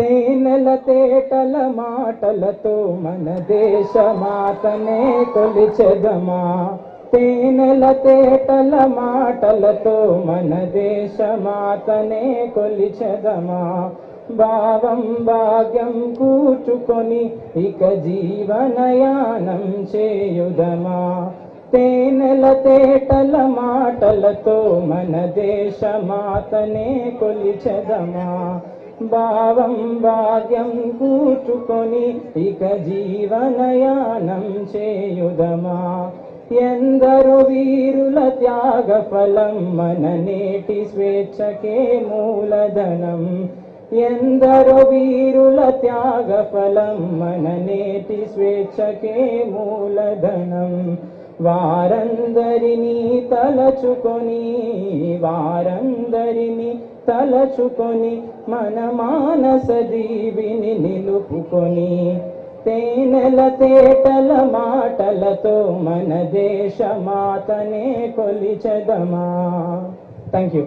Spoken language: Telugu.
తేనెల తేటల మాటలతో మన దేశమాతనే కొలిచెదమా. తేనెల తేటల మాటలతో మన దేశమాతనే కొలిచెదమా. భావం భాగ్యం కూర్చుకొని ఇక జీవనయానం చేయుదమా. తేనెల తేటల మాటలతో మన దేశమాతనే కొలిచెదమా. భావం భాగ్యం కూర్చుకొని ఇక జీవనయానం చేయుదమా. ఎందరో వీరుల త్యాగ ఫలం మన నేటి స్వేచ్ఛకే మూలధనం. ఎందరో వీరుల త్యాగ ఫలం మన నేటి స్వేచ్ఛకే మూలధనం. వారందరినీ తలచుకొని మన మానస దీవిని నిలుపుకొని తేనెల తేటల మాటలతో మన దేశమాతనే కొలిచెదమా. Thank you.